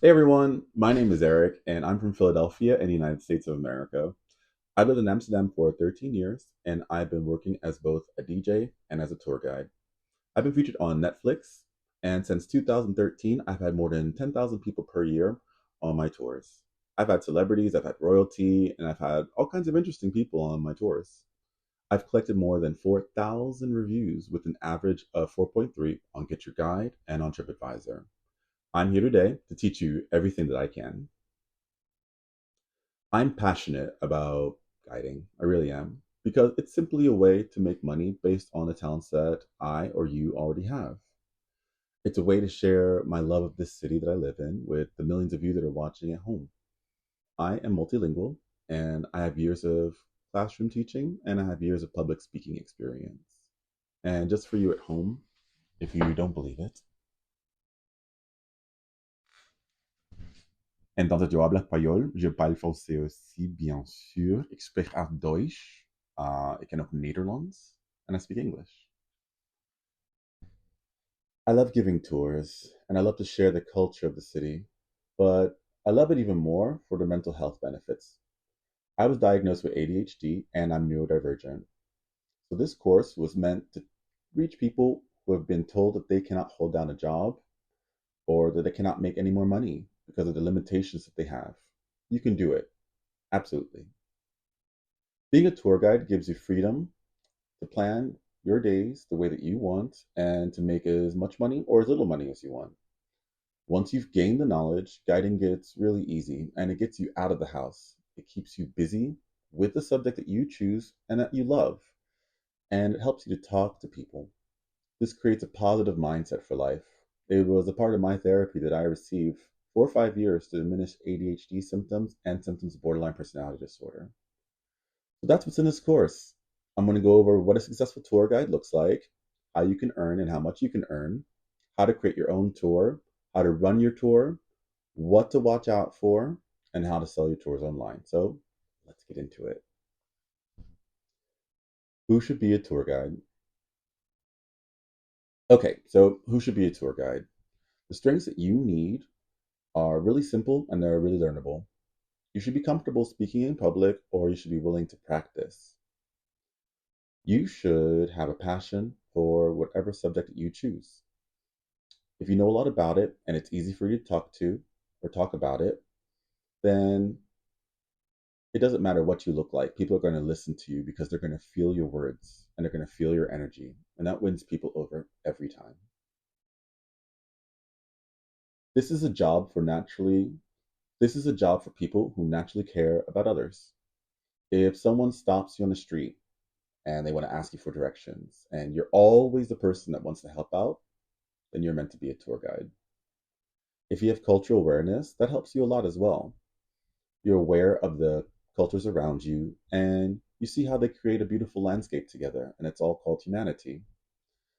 Hey everyone, my name is Eric, and I'm from Philadelphia in the United States of America. I've lived in Amsterdam for 13 years, and I've been working as both a DJ and as a tour guide. I've been featured on Netflix, and since 2013, I've had more than 10,000 people per year on my tours. I've had celebrities, I've had royalty, and I've had all kinds of interesting people on my tours. I've collected more than 4,000 reviews with an average of 4.3 on Get Your Guide and on TripAdvisor. I'm here today to teach you everything that I can. I'm passionate about guiding. I really am. Because it's simply a way to make money based on the talents that I or you already have. It's a way to share my love of this city that I live in with the millions of you that are watching at home. I am multilingual and I have years of classroom teaching and I have years of public speaking experience. And just for you at home, if you don't believe it, entonces yo hablo español, je parle français aussi, bien sûr. Ik spreek ook Deutsch. Ik ken ook Nederlands. And I speak English. I love giving tours and I love to share the culture of the city, but I love it even more for the mental health benefits. I was diagnosed with ADHD and I'm neurodivergent. So this course was meant to reach people who have been told that they cannot hold down a job or that they cannot make any more money because of the limitations that they have. You can do it. Absolutely. Being a tour guide gives you freedom to plan your days the way that you want and to make as much money or as little money as you want. Once you've gained the knowledge, guiding gets really easy and it gets you out of the house. It keeps you busy with the subject that you choose and that you love, and it helps you to talk to people. This creates a positive mindset for life. It was a part of my therapy that I received 4 or 5 years to diminish ADHD symptoms and symptoms of borderline personality disorder. So that's what's in this course. I'm going to go over what a successful tour guide looks like, how you can earn and how much you can earn, how to create your own tour, how to run your tour, what to watch out for, and how to sell your tours online. So let's get into it. Who should be a tour guide? Okay, so who should be a tour guide? The strengths that you need are really simple and they're really learnable. You should be comfortable speaking in public or you should be willing to practice. You should have a passion for whatever subject that you choose. If you know a lot about it and it's easy for you to talk to or talk about it, then it doesn't matter what you look like. People are going to listen to you because they're going to feel your words and they're going to feel your energy. And that wins people over every time. This is a job for naturally, this is a job for people who naturally care about others. If someone stops you on the street and they want to ask you for directions and you're always the person that wants to help out, then you're meant to be a tour guide. If you have cultural awareness, that helps you a lot as well. You're aware of the cultures around you and you see how they create a beautiful landscape together, and it's all called humanity.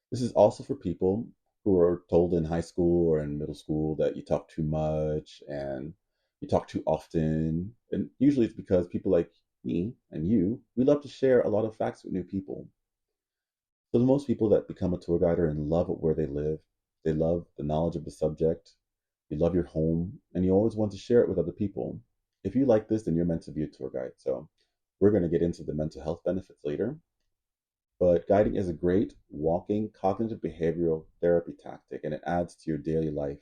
This is also for people who are told in high school or in middle school that you talk too much and you talk too often. And usually it's because people like me and you, we love to share a lot of facts with new people. So the most people that become a tour guide are in love with where they live. They love the knowledge of the subject. You love your home and you always want to share it with other people. If you like this, then you're meant to be a tour guide. So we're going to get into the mental health benefits later. But guiding is a great walking cognitive behavioral therapy tactic and it adds to your daily life.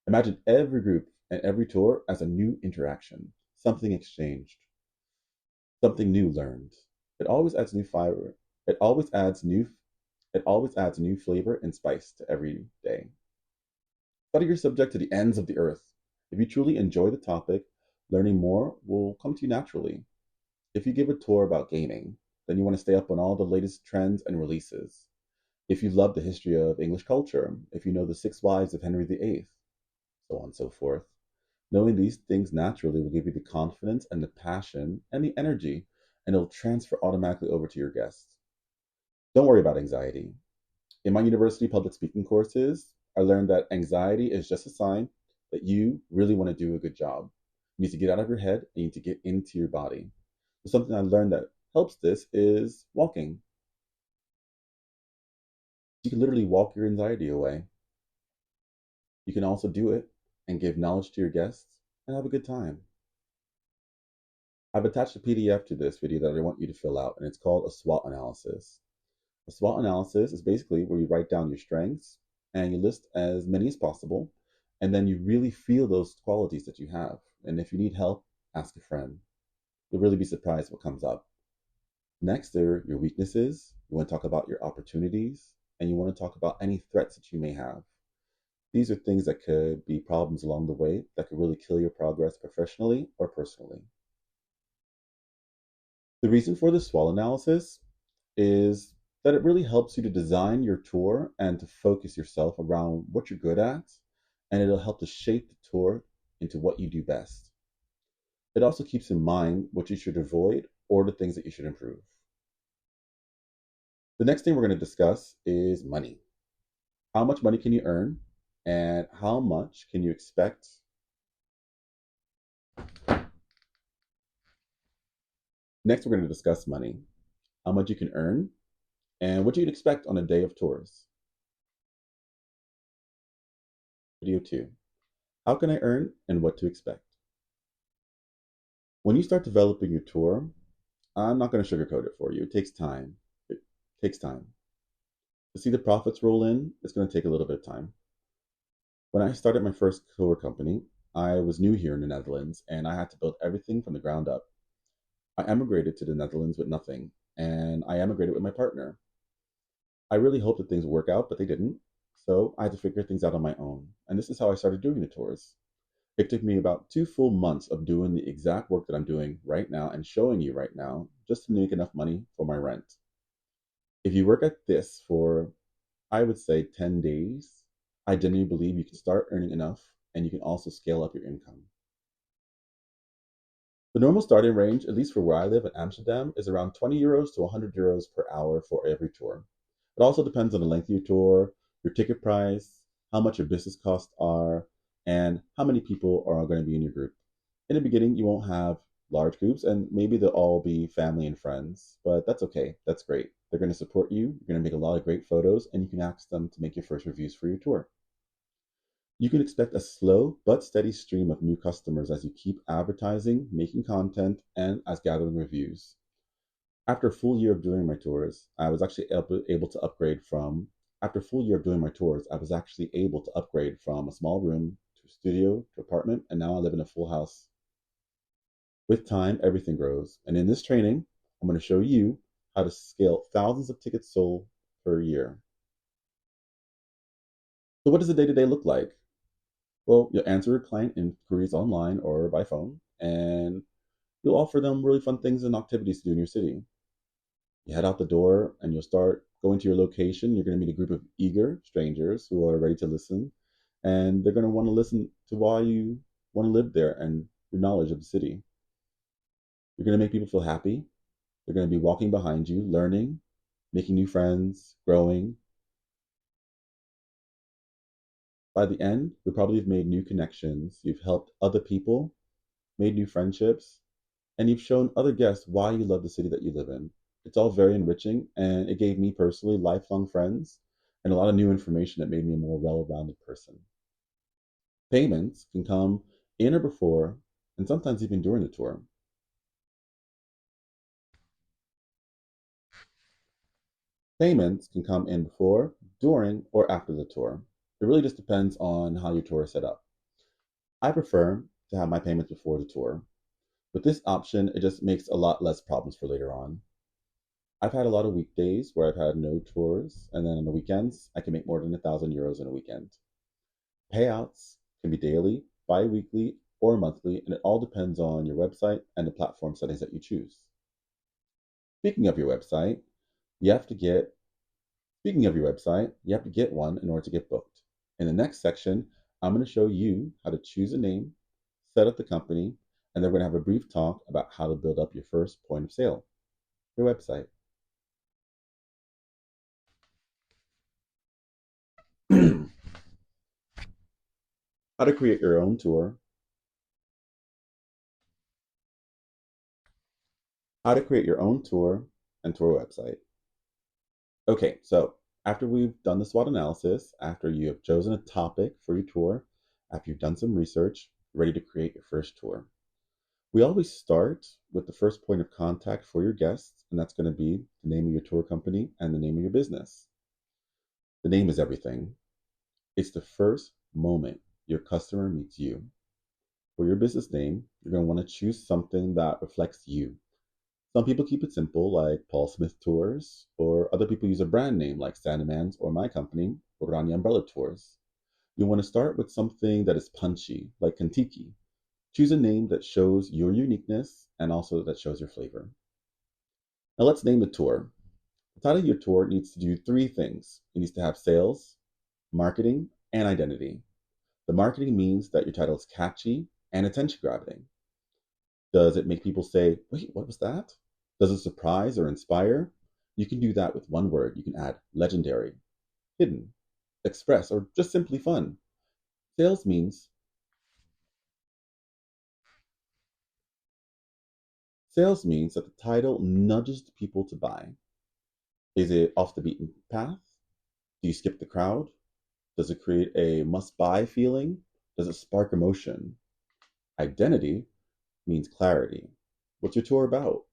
Imagine every group and every tour as a new interaction, something exchanged, something new learned. It always adds new fiber. It always adds new it always adds new flavor and spice to every day. Study your subject to the ends of the earth. If you truly enjoy the topic, learning more will come to you naturally. If you give a tour about gaming, then you want to stay up on all the latest trends and releases. If you love the history of English culture, if you know the six wives of Henry VIII, so on and so forth. Knowing these things naturally will give you the confidence and the passion and the energy, and it'll transfer automatically over to your guests. Don't worry about anxiety. In my university public speaking courses, I learned that anxiety is just a sign that you really want to do a good job. You need to get out of your head and you need to get into your body. So something I learned that helps this is walking. You can literally walk your anxiety away. You can also do it and give knowledge to your guests and have a good time. I've attached a PDF to this video that I want you to fill out, and it's called a SWOT analysis. A SWOT analysis is basically where you write down your strengths and you list as many as possible, and then you really feel those qualities that you have. And if you need help, ask a friend. You'll really be surprised what comes up. Next are your weaknesses. You want to talk about your opportunities, and you want to talk about any threats that you may have. These are things that could be problems along the way that could really kill your progress professionally or personally. The reason for the SWOT analysis is that it really helps you to design your tour and to focus yourself around what you're good at, and it'll help to shape the tour into what you do best. It also keeps in mind what you should avoid or the things that you should improve. The next thing we're going to discuss is money. How much money can you earn, and how much can you expect? Next, we're going to discuss money, how much you can earn, and what you can expect on a day of tours. Video 2, how can I earn and what to expect? When you start developing your tour, I'm not going to sugarcoat it for you. It takes time. It takes time. To see the profits roll in, it's going to take a little bit of time. When I started my first tour company, I was new here in the Netherlands and I had to build everything from the ground up. I emigrated to the Netherlands with nothing, and I emigrated with my partner. I really hoped that things would work out, but they didn't. So I had to figure things out on my own. And this is how I started doing the tours. It took me about 2 full months of doing the exact work that I'm doing right now and showing you right now just to make enough money for my rent. If you work at this for, I would say, 10 days, I genuinely believe you can start earning enough and you can also scale up your income. The normal starting range, at least for where I live in Amsterdam, is around 20 euros to 100 euros per hour for every tour. It also depends on the length of your tour, your ticket price, how much your business costs are, and how many people are going to be in your group. In the beginning, you won't have large groups, and maybe they'll all be family and friends, but that's okay. That's great. They're going to support you. You're going to make a lot of great photos, and you can ask them to make your first reviews for your tour. You can expect a slow but steady stream of new customers as you keep advertising, making content, and as gathering reviews. After a full year of doing my tours, I was actually able to upgrade from. After a full year of doing my tours, I was actually able to upgrade from a small room to a studio to apartment, and now I live in a full house. With time, everything grows, and in this training, I'm going to show you how to scale thousands of tickets sold per year. So, what does the day to day look like? Well, you'll answer client inquiries online or by phone, and you'll offer them really fun things and activities to do in your city. You head out the door and you'll start going to your location. You're going to meet a group of eager strangers who are ready to listen, and they're going to want to listen to why you want to live there and your knowledge of the city. You're going to make people feel happy. They're going to be walking behind you, learning, making new friends, growing. By the end, you'll probably have made new connections. You've helped other people, made new friendships, and you've shown other guests why you love the city that you live in. It's all very enriching, and it gave me personally lifelong friends and a lot of new information that made me a more well rounded person. Payments can come in or before, and sometimes even during the tour. Payments can come in before, during, or after the tour. It really just depends on how your tour is set up. I prefer to have my payments before the tour. With this option, it just makes a lot less problems for later on. I've had a lot of weekdays where I've had no tours, and then on the weekends, I can make more than 1,000 euros in a weekend. Payouts can be daily, bi weekly, or monthly, and it all depends on your website and the platform settings that you choose. Speaking of your website, you have to get Speaking of your website, you have to get one in order to get booked. In the next section, I'm going to show you how to choose a name, set up the company, and then we're going to have a brief talk about how to build up your first point of sale, your website. How to create your own tour, how to create your own tour and tour website. Okay, so after we've done the SWOT analysis, after you have chosen a topic for your tour, After you've done some research, you're ready to create your first tour. We always start with the first point of contact for your guests, and that's going to be the name of your tour company and the name of your business. The name is everything. It's the first moment your customer meets you. For your business name, you're going to want to choose something that reflects you. Some people keep it simple, like Paul Smith Tours, or other people use a brand name like Sandeman's or my company, Orani Umbrella Tours. You want to start with something that is punchy, like Kantiki. Choose a name that shows your uniqueness and also that shows your flavor. Now let's name the tour. The title of your tour needs to do three things. It needs to have sales, marketing, and identity. The marketing means that your title is catchy and attention grabbing. Does it make people say, wait, what was that? Does it surprise or inspire? You can do that with one word. You can add legendary, hidden, express, or just simply fun. Sales means Sales means that the title nudges the people to buy. Is it off the beaten path? Do you skip the crowd? Does it create a must buy feeling? Does it spark emotion? Identity means clarity. What's your tour about?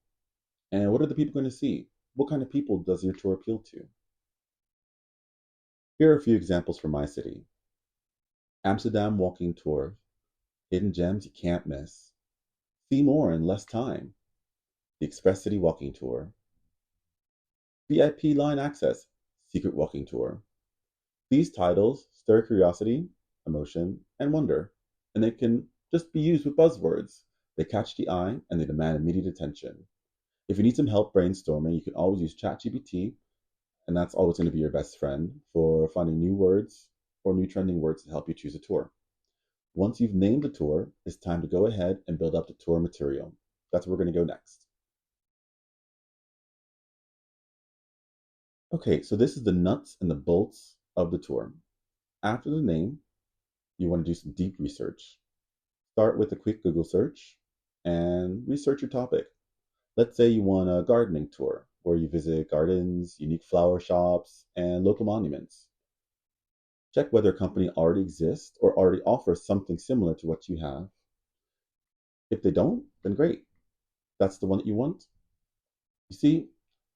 And what are the people going to see? What kind of people does your tour appeal to? Here are a few examples from my city: Amsterdam walking tour, hidden gems you can't miss, see more in less time, the Express City walking tour, VIP line access, secret walking tour. These titles stir curiosity, emotion, and wonder, and they can just be used with buzzwords. They catch the eye and they demand immediate attention. If you need some help brainstorming, you can always use ChatGPT, and that's always going to be your best friend for finding new words or new trending words to help you choose a tour. Once you've named the tour, it's time to go ahead and build up the tour material. That's where we're going to go next. Okay, so this is the nuts and the bolts of the tour. After the name, you want to do some deep research. Start with a quick Google search and research your topic. Let's say you want a gardening tour where you visit gardens, unique flower shops, and local monuments. Check whether a company already exists or already offers something similar to what you have. If they don't, then great. That's the one that you want. You see,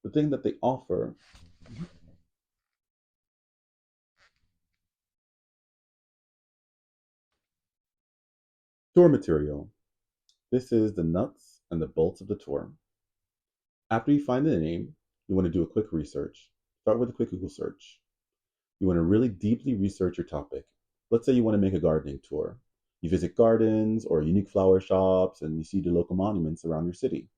the thing that they offer, tour material. This is the nuts and the bolts of the tour. After you find the name, you want to do a quick research. Start with a quick Google search. You want to really deeply research your topic. Let's say you want to make a gardening tour. You visit gardens or unique flower shops and you see the local monuments around your city.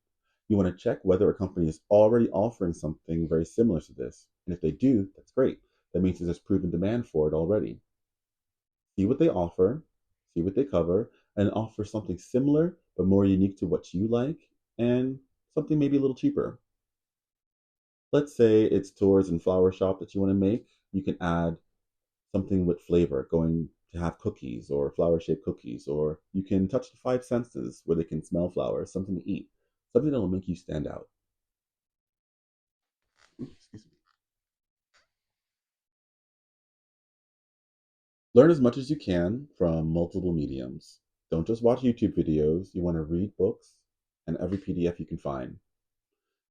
You want to check whether a company is already offering something very similar to this. And if they do, that's great. That means there's proven demand for it already. See what they offer, see what they cover, and offer something similar but more unique to what you like and something maybe a little cheaper. Let's say it's tours and flower shop that you want to make. You can add something with flavor, going to have cookies or flower shaped cookies, or you can touch the five senses where they can smell flowers, something to eat, something that will make you stand out. Excuse me. Learn as much as you can from multiple mediums. Don't just watch YouTube videos, you want to read books and every PDF you can find.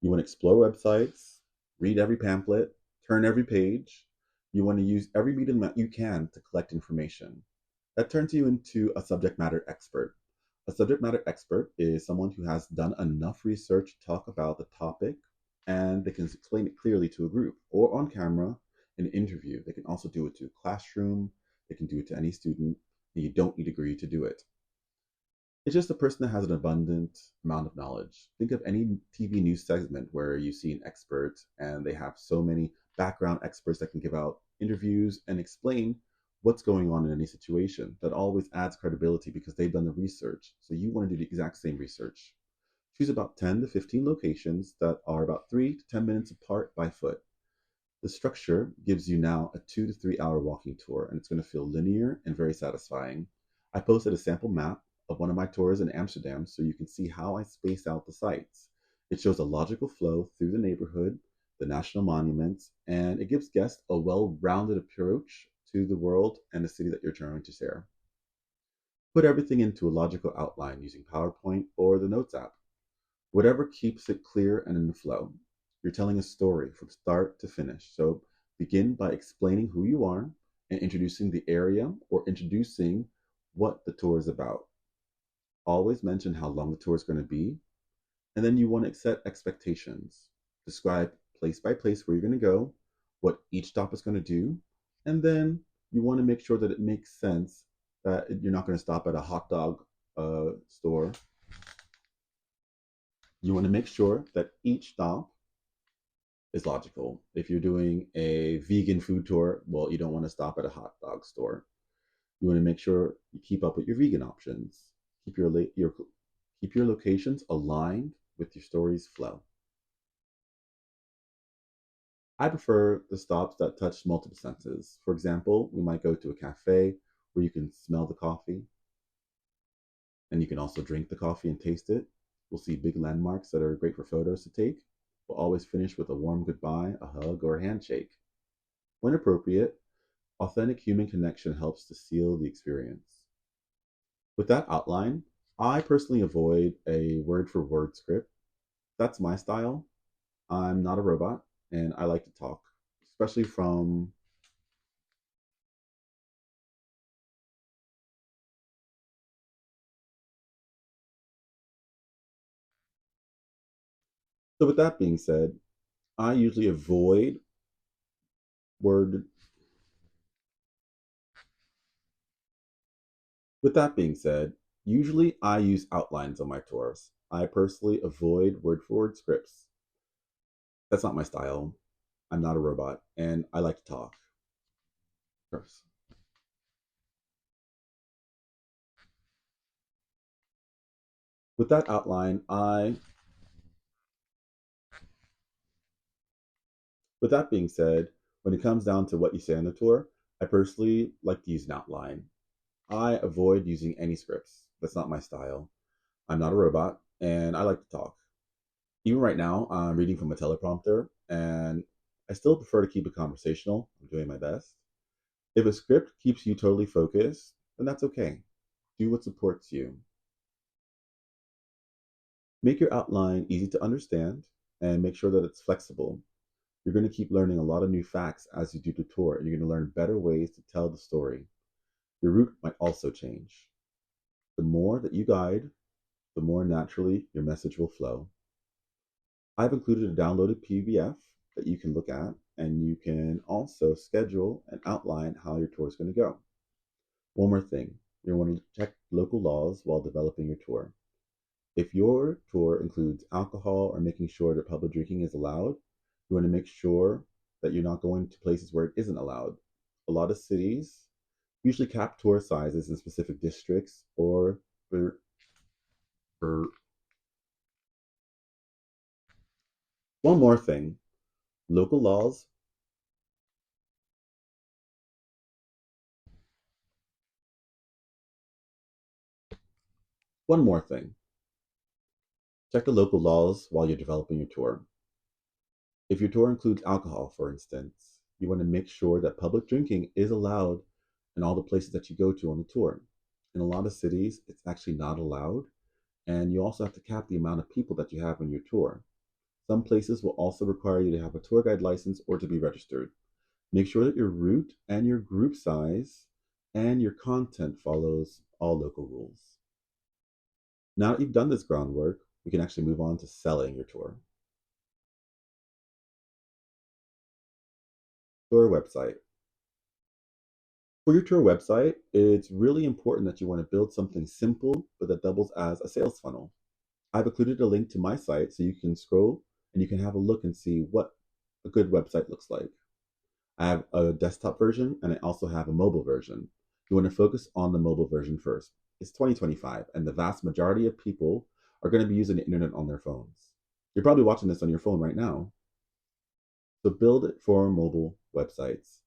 You want to explore websites, read every pamphlet, turn every page. You want to use every medium that you can to collect information. That turns you into a subject matter expert. A subject matter expert is someone who has done enough research to talk about the topic and they can explain it clearly to a group or on camera in an interview. They can also do it to a classroom, they can do it to any student, and you don't need a degree to do it. It's just a person that has an abundant amount of knowledge. Think of any TV news segment where you see an expert and they have so many background experts that can give out interviews and explain what's going on in any situation. That always adds credibility because they've done the research. So you want to do the exact same research. Choose about 10 to 15 locations that are about 3 to 10 minutes apart by foot. The structure gives you now a 2 to 3 hour walking tour, and it's going to feel linear and very satisfying. I posted a sample map of one of my tours in Amsterdam so you can see how I space out the sites. It shows a logical flow through the neighborhood, the national monuments, and it gives guests a well rounded approach to the world and the city that you're trying to share. Put everything into a logical outline using PowerPoint or the Notes app. Whatever keeps it clear and in the flow. You're telling a story from start to finish. So begin by explaining who you are and introducing the area or introducing what the tour is about. Always mention how long the tour is going to be. And then you want to set expectations. Describe place by place where you're going to go, what each stop is going to do, and then you want to make sure that it makes sense, that you're not going to stop at a hot dog store. You want to make sure that each stop is logical. If you're doing a vegan food tour, well, you don't want to stop at a hot dog store. You want to make sure you keep up with your vegan options. Keep your locations aligned with your story's flow. I prefer the stops that touch multiple senses. For example, we might go to a cafe where you can smell the coffee and you can also drink the coffee and taste it. We'll see big landmarks that are great for photos to take. We'll always finish with a warm goodbye, a hug, or a handshake. When appropriate, authentic human connection helps to seal the experience. With that outline, I personally avoid a word for word script. That's my style. I'm not a robot and I like to talk, especially from. So, with that being said, I usually avoid word. With that being said, usually I use outlines on my tours. I personally avoid word for word scripts. That's not my style. I'm not a robot and I like to talk first. With that outline, I With that being said, when it comes down to what you say on the tour, I personally like to use an outline. I avoid using any scripts. That's not my style. I'm not a robot and I like to talk. Even right now, I'm reading from a teleprompter and I still prefer to keep it conversational. I'm doing my best. If a script keeps you totally focused, then that's okay. Do what supports you. Make your outline easy to understand and make sure that it's flexible. You're going to keep learning a lot of new facts as you do the tour, and you're going to learn better ways to tell the story. Your route might also change. The more that you guide, the more naturally your message will flow. I've included a downloaded PDF that you can look at, and you can also schedule and outline how your tour is going to go. One more thing, you want to check local laws while developing your tour. If your tour includes alcohol or making sure that public drinking is allowed, you want to make sure that you're not going to places where it isn't allowed. A lot of cities usually cap tour sizes in specific districts or for one more thing, local laws. One more thing, check the local laws while you're developing your tour. If your tour includes alcohol, for instance, you want to make sure that public drinking is allowed in all the places that you go to on the tour. In a lot of cities, it's actually not allowed, and you also have to cap the amount of people that you have on your tour. Some places will also require you to have a tour guide license or to be registered. Make sure that your route and your group size and your content follows all local rules. Now that you've done this groundwork, we can actually move on to selling your tour. Tour website. For your tour website, it's really important that you want to build something simple but that doubles as a sales funnel. I've included a link to my site so you can scroll and you can have a look and see what a good website looks like. I have a desktop version and I also have a mobile version. You want to focus on the mobile version first. It's 2025 and the vast majority of people are going to be using the internet on their phones. You're probably watching this on your phone right now. So build it for mobile websites.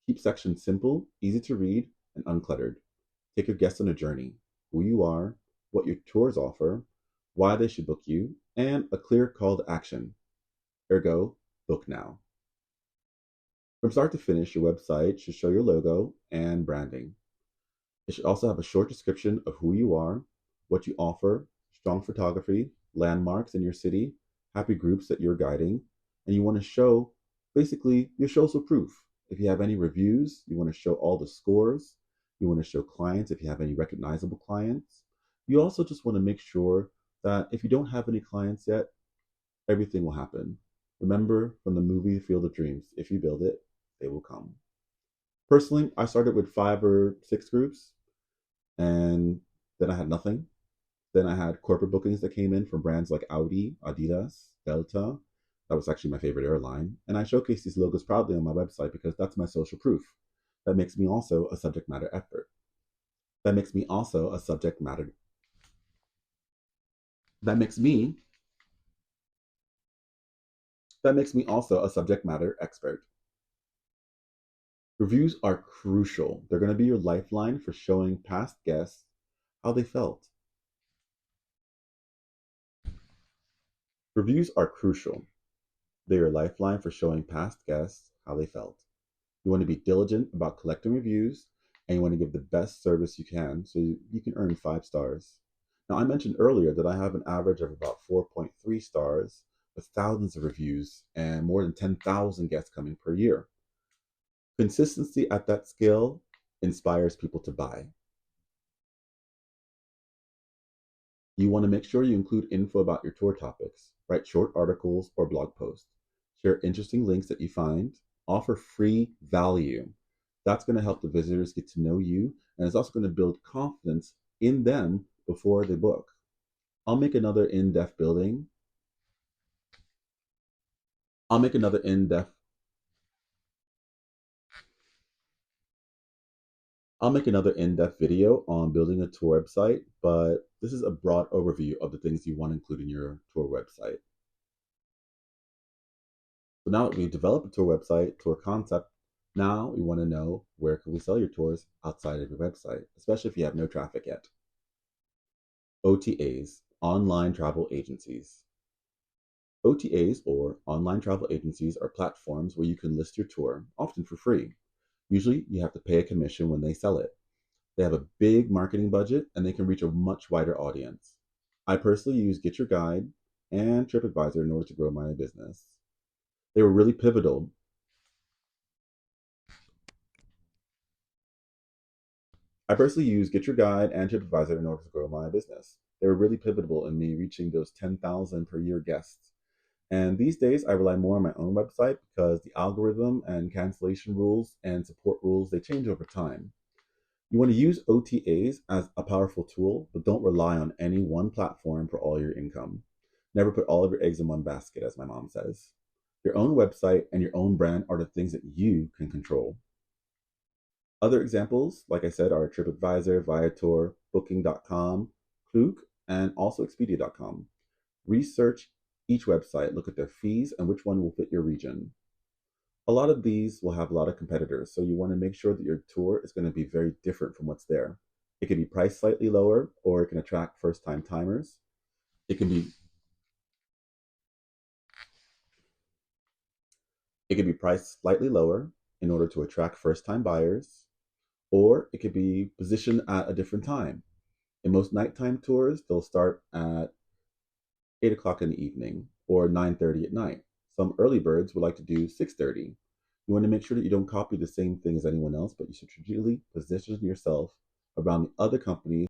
Keep sections simple, easy to read, and uncluttered. Take your guests on a journey, who you are, what your tours offer, why they should book you, and a clear call to action. Ergo, book now. From start to finish, your website should show your logo and branding. It should also have a short description of who you are, what you offer, strong photography, landmarks in your city, happy groups that you're guiding, and you want to show basically your social proof. If you have any reviews, you want to show all the scores. You want to show clients if you have any recognizable clients. You also just want to make sure that if you don't have any clients yet, everything will happen. Remember from the movie Field of Dreams, if you build it, they will come. Personally, I started with 5 or 6 groups, and then I had nothing. Then I had corporate bookings that came in from brands like Audi, Adidas, Delta. That was actually my favorite airline. And I showcase these logos proudly on my website because that's my social proof. That makes me also a subject matter expert. That makes me also a subject matter. That makes me. That makes me also a subject matter expert. Reviews are crucial. They're going to be your lifeline for showing past guests how they felt. Reviews are crucial. They're your lifeline for showing past guests how they felt. You want to be diligent about collecting reviews, and you want to give the best service you can so you can earn 5 stars. Now, I mentioned earlier that I have an average of about 4.3 stars with thousands of reviews and more than 10,000 guests coming per year. Consistency at that scale inspires people to buy. You want to make sure you include info about your tour topics. Write short articles or blog posts. Share interesting links that you find. Offer free value. That's going to help the visitors get to know you, and it's also going to build confidence in them before they book. I'll make another in-depth building. I'll make another in-depth I'll make another in-depth video on building a tour website, but this is a broad overview of the things you want to include in your tour website. So now that we've developed a tour website, tour concept, now we want to know where can we sell your tours outside of your website, especially if you have no traffic yet. OTAs, online travel agencies. OTAs, or online travel agencies, are platforms where you can list your tour, often for free. Usually, you have to pay a commission when they sell it. They have a big marketing budget and they can reach a much wider audience. I personally use Get Your Guide and TripAdvisor in order to grow my business. They were really pivotal. I personally use Get Your Guide and TripAdvisor in order to grow my business. They were really pivotal in me reaching those 10,000 per year guests. And these days, I rely more on my own website because the algorithm and cancellation rules and support rules, they change over time. You want to use OTAs as a powerful tool, but don't rely on any one platform for all your income. Never put all of your eggs in one basket, as my mom says. Your own website and your own brand are the things that you can control. Other examples, like I said, are TripAdvisor, Viator, Booking.com, Klook, and also Expedia.com. Research each website, look at their fees, and which one will fit your region. A lot of these will have a lot of competitors, so you want to make sure that your tour is going to be very different from what's there. It can be priced slightly lower, or it can attract first-time timers. It can be it can be priced slightly lower in order to attract first-time buyers, or it could be positioned at a different time. In most nighttime tours, they'll start at 8 o'clock in the evening or 9:30 at night. Some early birds would like to do 6:30. You want to make sure that you don't copy the same thing as anyone else, but you strategically position yourself around the other companies